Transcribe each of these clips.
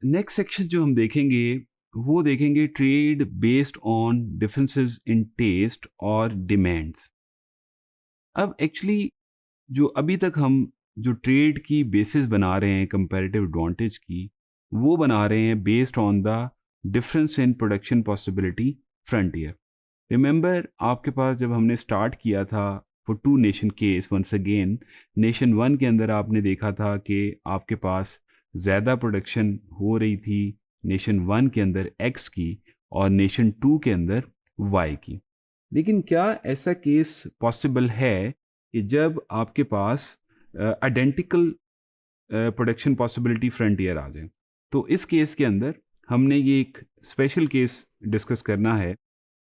Next section जो हम देखेंगे वो देखेंगे trade based on differences in taste और डिमांड्स। अब एक्चुअली जो अभी तक हम जो ट्रेड की बेसिस बना रहे हैं कंपैरेटिव एडवांटेज की, वो बना रहे हैं based on the difference in production possibility frontier. Remember आपके पास जब हमने स्टार्ट किया था for two nation case, once again nation one के अंदर आपने देखा था कि आपके पास ज़्यादा प्रोडक्शन हो रही थी नेशन वन के अंदर एक्स की और नेशन टू के अंदर वाई की। लेकिन क्या ऐसा केस पॉसिबल है कि जब आपके पास आइडेंटिकल प्रोडक्शन पॉसिबिलिटी फ्रंटियर आ जाए? तो इस केस के अंदर हमने ये एक स्पेशल केस डिस्कस करना है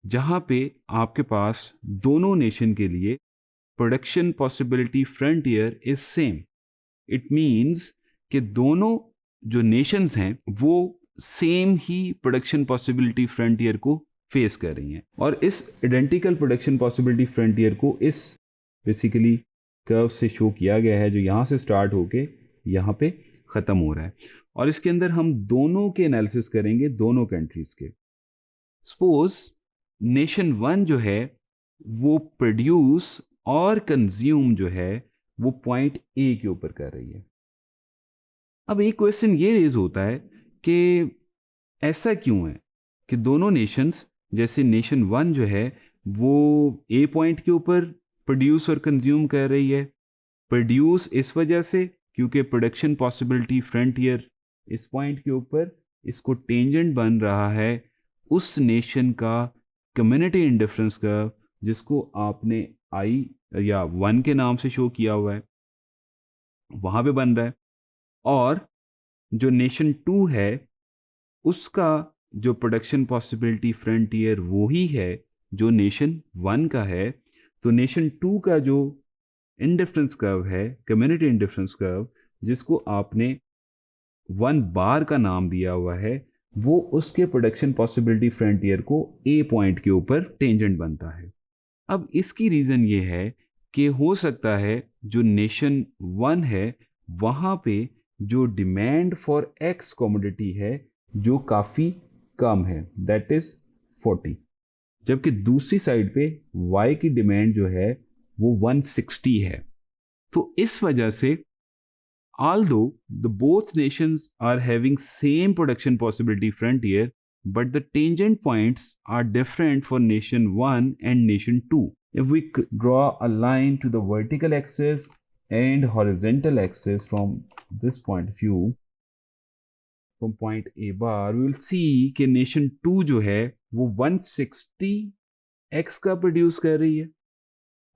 जहां पे आपके पास दोनों नेशन के लिए production possibility frontier is same. It means कि दोनों जो नेशंस हैं वो सेम ही प्रोडक्शन पॉसिबिलिटी फ्रंटियर को फेस कर रही हैं, और इस आइडेंटिकल प्रोडक्शन पॉसिबिलिटी फ्रंटियर को इस बेसिकली कर्व से शो किया गया है जो यहाँ से स्टार्ट होके यहाँ पे ख़त्म हो रहा है। और इसके अंदर हम दोनों के एनालिसिस करेंगे, दोनों कंट्रीज के। सपोज नेशन वन जो है वो प्रोड्यूस और कंज्यूम जो है वो पॉइंट ए के ऊपर कर रही है। अब एक क्वेश्चन ये रेज होता है कि ऐसा क्यों है कि दोनों नेशंस, जैसे नेशन वन जो है वो ए पॉइंट के ऊपर प्रोड्यूस और कंज्यूम कर रही है। प्रोड्यूस इस वजह से क्योंकि प्रोडक्शन पॉसिबिलिटी फ्रंटियर इस पॉइंट के ऊपर इसको टेंजेंट बन रहा है उस नेशन का कम्युनिटी इंडिफरेंस कर्व, जिसको आपने आई या वन के नाम से शो किया हुआ है, वहां पे बन रहा है। और जो नेशन टू है उसका जो प्रोडक्शन पॉसिबिलिटी फ्रंटियर वो ही है जो नेशन वन का है। तो नेशन टू का जो इंडिफरेंस कर्व है, कम्युनिटी इंडिफरेंस कर्व, जिसको आपने वन बार का नाम दिया हुआ है, वो उसके प्रोडक्शन पॉसिबिलिटी फ्रंटियर को ए पॉइंट के ऊपर टेंजेंट बनता है। अब इसकी रीजन ये है कि हो सकता है जो नेशन वन है वहां पे जो डिमांड फॉर एक्स कमोडिटी है जो काफी कम है, दैट इज 40, जबकि दूसरी साइड पे वाई की डिमांड जो है वो 160 है। तो इस वजह से although the both nations are having same production possibility frontier, but the tangent points are different for nation 1 and nation 2. If we draw a line to the vertical axis and horizontal axis from this point of view, from point A bar, we will see कि nation 2 जो है वो 160 x का produce कर रही है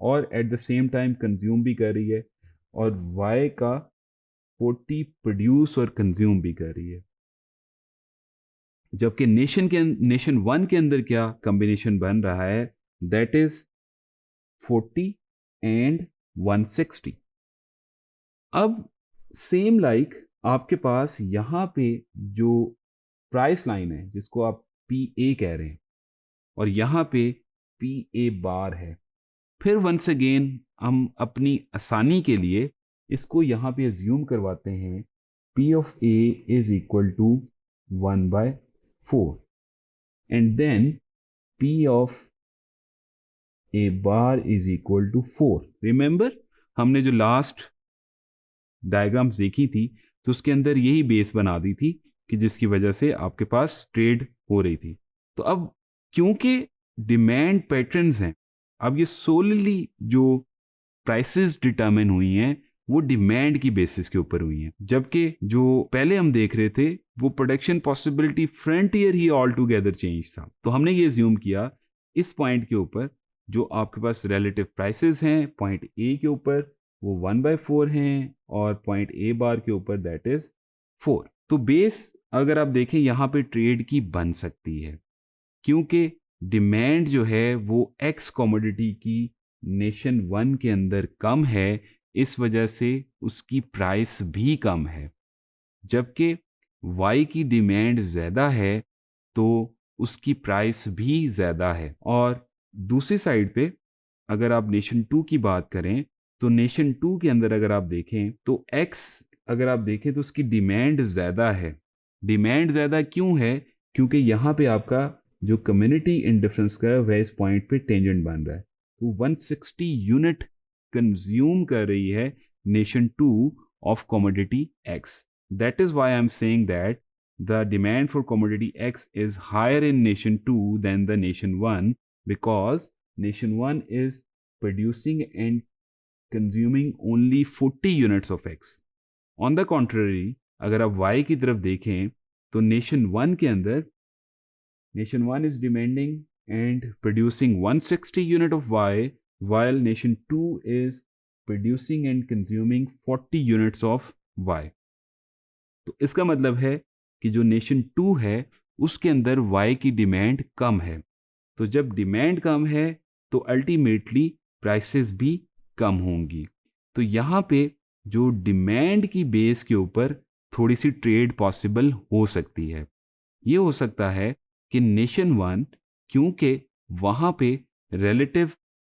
और at the same time consume भी कर रही है, और y का 40 प्रोड्यूस और कंज्यूम भी कर रही है। जबकि नेशन वन के अंदर क्या कॉम्बिनेशन बन रहा है, दैट इज 40 एंड 160। अब सेम लाइक आपके पास यहां पे जो प्राइस लाइन है जिसको आप पी ए कह रहे हैं और यहां पे पी ए बार है, फिर वंस अगेन हम अपनी आसानी के लिए इसको यहां पे अज्यूम करवाते हैं P of A is equal to 1/4 and then P of A bar is equal to 4। Remember हमने जो लास्ट डायग्राम्स देखी थी तो उसके अंदर यही बेस बना दी थी कि जिसकी वजह से आपके पास ट्रेड हो रही थी। तो अब क्योंकि डिमांड पैटर्न्स हैं, अब ये सोलली जो प्राइसेस डिटरमिन हुई हैं वो डिमांड की बेसिस के ऊपर हुई हैं, जबकि जो पहले हम देख रहे थे वो प्रोडक्शन पॉसिबिलिटी फ्रंटियर ही ऑल टुगेदर चेंज था। तो हमने ये ज्यूम किया इस पॉइंट के ऊपर जो आपके पास रिलेटिव प्राइसेस हैं पॉइंट ए के ऊपर वो 1/4 हैं और पॉइंट ए बार के ऊपर दैट इज 4। तो बेस अगर आप देखें यहाँ पे ट्रेड की बन सकती है क्योंकि डिमांड जो है वो एक्स कमोडिटी की नेशन वन के अंदर कम है, इस वजह से उसकी प्राइस भी कम है। जबकि वाई की डिमांड ज़्यादा है तो उसकी प्राइस भी ज़्यादा है। और दूसरी साइड पे अगर आप नेशन टू की बात करें तो नेशन टू के अंदर अगर आप देखें तो एक्स अगर आप देखें तो उसकी डिमांड ज़्यादा है डिमांड ज़्यादा क्यों है? क्योंकि यहाँ पे आपका जो कम्युनिटी इंडिफरेंस कर्व है इस पॉइंट पे टेंजेंट बन रहा है, तो 160 यूनिट कंज्यूम कर रही है nation 2 of commodity x. That is why I am saying that the demand for commodity X is higher in nation 2 than the nation 1 because nation 1 is producing and consuming only 40 units of X. On the contrary, अगर आप Y की तरफ देखें तो nation 1 के अंदर nation 1 is demanding and producing 160 unit of Y while nation 2 is producing and consuming 40 units of Y. तो इसका मतलब है कि जो नेशन 2 है उसके अंदर वाई की डिमांड कम है. तो जब डिमांड कम है तो अल्टीमेटली प्राइसेस भी कम होंगी. तो यहाँ पे जो डिमांड की बेस के ऊपर थोड़ी सी ट्रेड पॉसिबल हो सकती है. ये हो सकता है कि नेशन 1 क्योंकि वहाँ पे रिलेटिव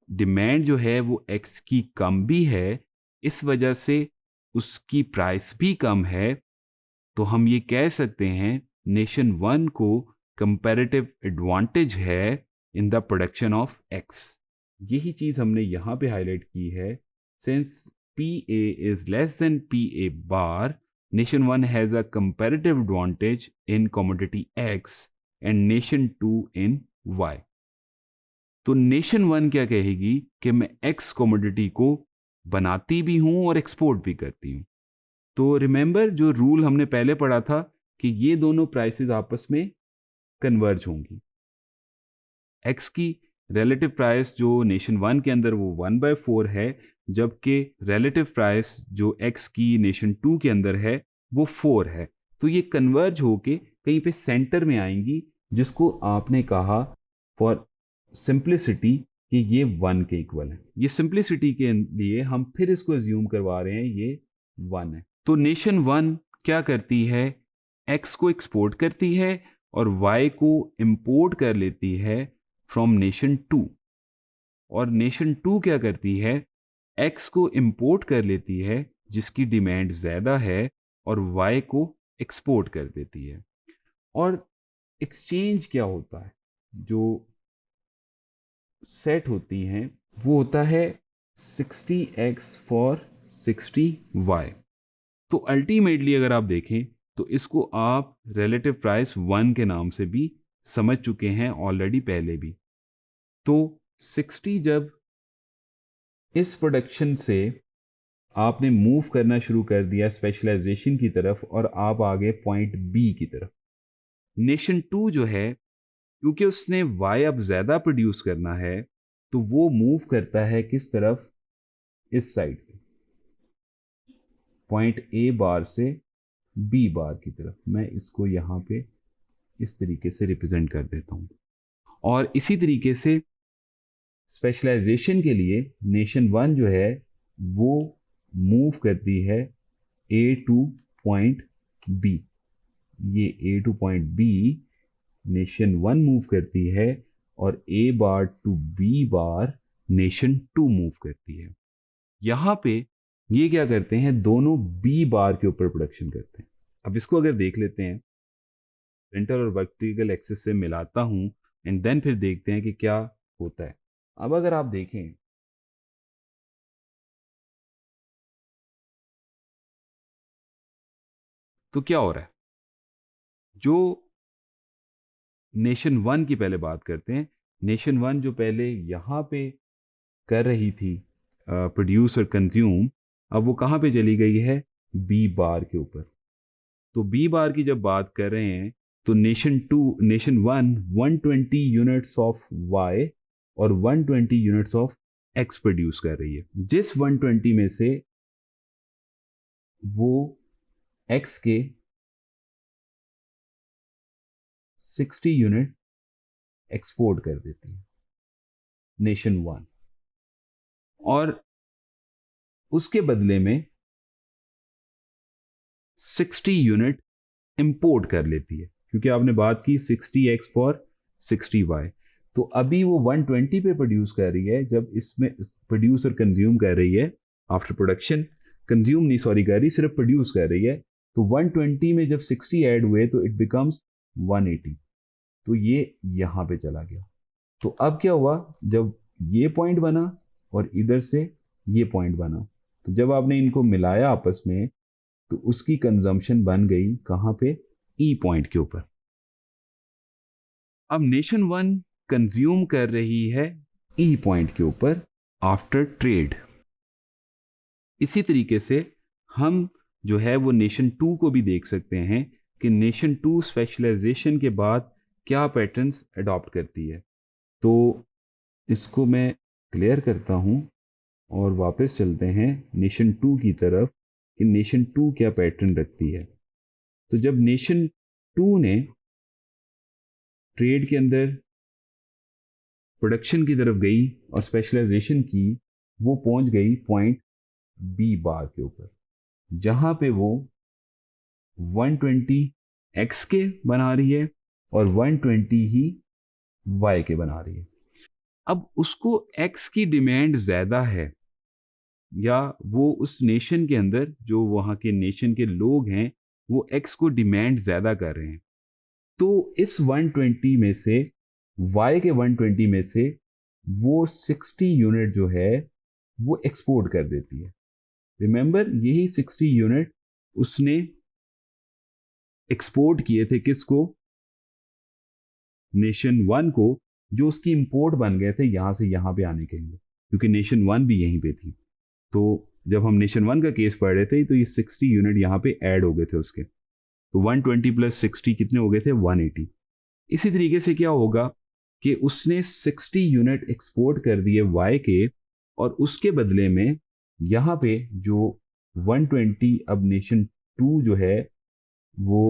डिमांड जो है वो एक्स की कम भी है, इस वजह से उसकी प्राइस भी कम है. तो हम ये कह सकते हैं नेशन 1 को कंपैरेटिव एडवांटेज है in the production of X. यही चीज हमने यहाँ पे हाईलाइट की है. Since P A is less than P A bar, nation 1 has a comparative advantage in commodity X and nation 2 in Y. तो नेशन 1 क्या कहेगी कि मैं एक्स कमोडिटी को बनाती भी हूं और एक्सपोर्ट भी करती हूं. तो रिमेंबर जो रूल हमने पहले पढ़ा था कि ये दोनों प्राइसेस आपस में कन्वर्ज होंगी. एक्स की रिलेटिव प्राइस जो नेशन 1 के अंदर वो 1/4 है, जबकि रिलेटिव प्राइस जो एक्स की नेशन 2 के अंदर है वो 4 है. तो ये कन्वर्ज होके कहीं पे सेंटर में आएंगी, जिसको आपने कहा फॉर सिंप्लिसिटी कि ये 1 के इक्वल है. ये सिंप्लिसिटी के लिए हम फिर इसको अज्यूम करवा रहे हैं ये 1 है. तो नेशन 1 क्या करती है? एक्स को एक्सपोर्ट करती है और वाई को इंपोर्ट कर लेती है फ्रॉम नेशन 2. और नेशन 2 क्या करती है? एक्स को इंपोर्ट कर लेती है जिसकी डिमांड ज्यादा है और वाई को एक्सपोर्ट कर देती है. और एक्सचेंज क्या होता है? जो सेट होती हैं वो होता है 60x फॉर 60y. तो अल्टीमेटली अगर आप देखें तो इसको आप रिलेटिव प्राइस 1 के नाम से भी समझ चुके हैं ऑलरेडी पहले भी. तो 60 जब इस प्रोडक्शन से आपने मूव करना शुरू कर दिया स्पेशलाइजेशन की तरफ और आप आ गए पॉइंट बी की तरफ, नेशन 2 जो है क्योंकि उसने वाई अब ज्यादा प्रोड्यूस करना है तो वो मूव करता है किस तरफ? इस साइड पे, पॉइंट ए बार से बी बार की तरफ. मैं इसको यहां पे इस तरीके से रिप्रेजेंट कर देता हूं. और इसी तरीके से स्पेशलाइजेशन के लिए नेशन 1 जो है वो मूव करती है ए टू पॉइंट बी. ये A to point B nation 1 move करती है और A bar to B bar nation 2 move करती है. यहां पे ये क्या करते हैं? दोनों बी बार के ऊपर प्रोडक्शन करते हैं. अब इसको अगर देख लेते हैं, सेंटर और वर्टिकल एक्सिस से मिलाता हूं एंड देन फिर देखते हैं कि क्या होता है. अब अगर आप देखें तो क्या हो रहा है? जो नेशन 1 की पहले बात करते हैं. नेशन 1 जो पहले यहां पे कर रही थी प्रोड्यूस और कंज्यूम, अब वो कहां पे चली गई है? बी बार के ऊपर. तो बी बार की जब बात कर रहे हैं तो नेशन 1 120 यूनिट्स ऑफ वाई और 120 यूनिट्स ऑफ एक्स प्रोड्यूस कर रही है. जिस 120 में से वो एक्स के 60 यूनिट एक्सपोर्ट कर देती है नेशन 1, और उसके बदले में 60 यूनिट इंपोर्ट कर लेती है. क्योंकि आपने बात की 60x फॉर 60y. तो अभी वो 120 पे प्रोड्यूस कर रही है, जब इसमें प्रोड्यूस और कंज्यूम कर रही है आफ्टर प्रोडक्शन, कंज्यूम नहीं सॉरी कर रही, सिर्फ प्रोड्यूस कर रही है. तो 120 में जब 60 ऐड हुए तो इट बिकम्स 180, तो ये यहाँ पे चला गया। तो अब क्या हुआ, जब ये पॉइंट बना और इधर से ये पॉइंट बना, तो जब आपने इनको मिलाया आपस में तो उसकी कंजम्पशन बन गई कहाँ पे, ई पॉइंट के ऊपर। अब नेशन वन कंज्यूम कर रही है ई पॉइंट के ऊपर आफ्टर ट्रेड। इसी तरीके से हम जो है वो नेशन टू को भी देख सकते हैं कि नेशन टू स्पेशलाइजेशन के बाद क्या पैटर्न्स अडॉप्ट करती है। तो इसको मैं क्लियर करता हूं और वापस चलते हैं नेशन टू की तरफ कि नेशन टू क्या पैटर्न रखती है। तो जब नेशन टू ने ट्रेड के अंदर प्रोडक्शन की तरफ गई और स्पेशलाइजेशन की, वो पहुंच गई पॉइंट बी बार के ऊपर, जहां पे वो 120 एक्स के बना रही है और 120 ही वाई के बना रही है। अब उसको एक्स की डिमांड ज्यादा है, या वो उस नेशन के अंदर जो वहां के नेशन के लोग हैं वो एक्स को डिमांड ज्यादा कर रहे हैं, तो इस 120 में से, वाई के 120 में से वो 60 यूनिट जो है वो एक्सपोर्ट कर देती है। रिमेंबर, यही 60 यूनिट उसने एक्सपोर्ट किए थे किसको, नेशन वन को, जो उसकी इंपोर्ट बन गए थे यहां से यहां पे आने के लिए, क्योंकि नेशन वन भी यहीं पे थी। तो जब हम नेशन वन का केस पढ़ रहे थे तो ये 60 यूनिट यहाँ पे ऐड हो गए थे उसके, तो 120 प्लस 60 कितने हो गए थे, 180। इसी तरीके से क्या होगा कि उसने 60 यूनिट एक्सपोर्ट कर दिए वाई के, और उसके बदले में यहाँ पे जो 120 अब नेशन टू जो है वो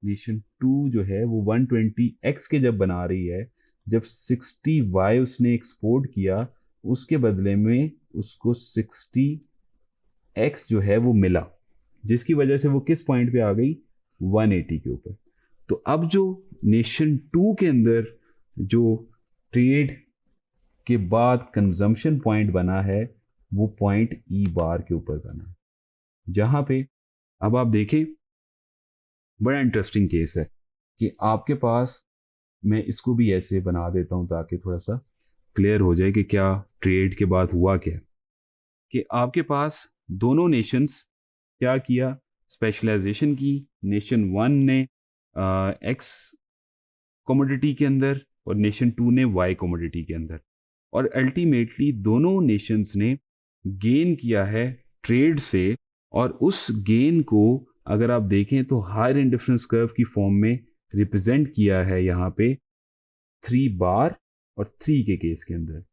नेशन टू जो है वो 120 एक्स के जब बना रही है, जब 60 वाई उसने एक्सपोर्ट किया, उसके बदले में उसको 60 एक्स जो है वो मिला, जिसकी वजह से वो किस पॉइंट पे आ गई, 180 के ऊपर। तो अब जो नेशन टू के अंदर जो ट्रेड के बाद कंजम्पशन पॉइंट बना है वो पॉइंट ई बार के ऊपर बना है, जहां पे अब आप देखें बड़ा इंटरेस्टिंग केस है कि आपके पास, मैं इसको भी ऐसे बना देता हूं ताकि थोड़ा सा क्लियर हो जाए कि क्या ट्रेड के बाद हुआ क्या, कि आपके पास दोनों नेशंस क्या किया, स्पेशलाइजेशन की। नेशन वन ने एक्स कमोडिटी के अंदर और नेशन टू ने वाई कमोडिटी के अंदर, और अल्टीमेटली दोनों नेशंस ने गेन किया है ट्रेड से, और उस गेन को अगर आप देखें तो हायर इंडिफरेंस कर्व की फॉर्म में रिप्रेजेंट किया है यहाँ पे 3 बार और 3 के केस के अंदर।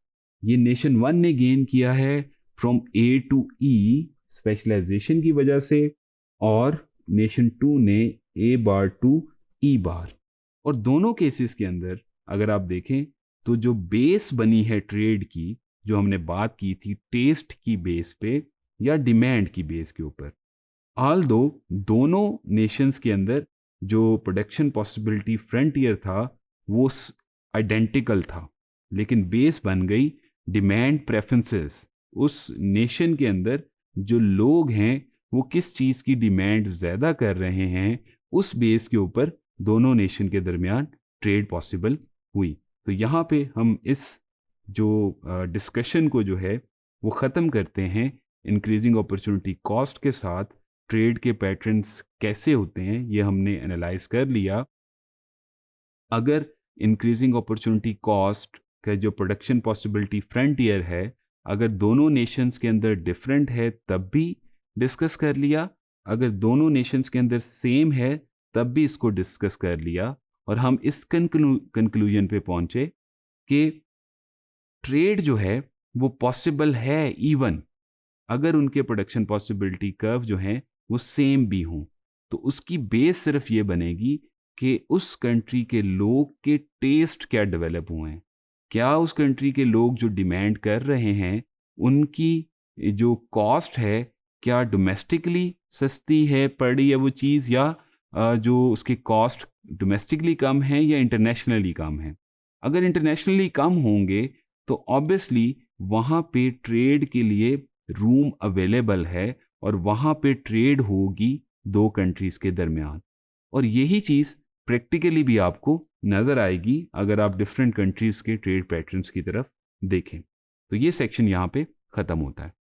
ये नेशन वन ने गेन किया है from A to E specialisation की वजह से, और नेशन टू ने ए बार टू ई बार। और दोनों केसेस के अंदर अगर आप देखें तो जो बेस बनी है ट्रेड की, जो हमने बात की थी टेस्ट की बेस पे या डिमांड की बेस के ऊपर, ऑल दो दोनों नेशंस के अंदर जो प्रोडक्शन पॉसिबिलिटी फ्रंटियर था वो आइडेंटिकल था, लेकिन बेस बन गई डिमांड प्रेफरेंसेस। उस नेशन के अंदर जो लोग हैं वो किस चीज़ की डिमांड ज़्यादा कर रहे हैं, उस बेस के ऊपर दोनों नेशन के दरमियान ट्रेड पॉसिबल हुई। तो यहाँ पे हम इस जो डिस्कशन को जो है वो ख़त्म करते हैं इंक्रीजिंग अपॉर्चुनिटी कॉस्ट के साथ। ट्रेड के पैटर्न्स कैसे होते हैं ये हमने एनालाइज कर लिया। अगर इंक्रीजिंग अपॉर्चुनिटी कॉस्ट का जो प्रोडक्शन पॉसिबिलिटी फ्रंटियर है, अगर दोनों नेशंस के अंदर डिफरेंट है तब भी डिस्कस कर लिया, अगर दोनों नेशंस के अंदर सेम है तब भी इसको डिस्कस कर लिया, और हम इस कंक्लूजन पे पहुंचे कि ट्रेड जो है वो पॉसिबल है इवन अगर उनके प्रोडक्शन पॉसिबिलिटी कर्व जो हैं वो सेम भी हों। तो उसकी बेस सिर्फ ये बनेगी कि उस कंट्री के लोग के टेस्ट क्या डेवलप हुए हैं, क्या उस कंट्री के लोग जो डिमांड कर रहे हैं उनकी जो कॉस्ट है क्या डोमेस्टिकली सस्ती है पड़ी है वो चीज़, या जो उसके कॉस्ट डोमेस्टिकली कम है या इंटरनेशनली कम है। अगर इंटरनेशनली कम होंगे तो ऑब्वियसली वहाँ पे ट्रेड के लिए रूम अवेलेबल है और वहाँ पे ट्रेड होगी 2 कंट्रीज़ के दरमियान। और यही चीज़ प्रैक्टिकली भी आपको नज़र आएगी अगर आप डिफरेंट कंट्रीज़ के ट्रेड पैटर्न्स की तरफ देखें। तो ये सेक्शन यहाँ पे ख़त्म होता है।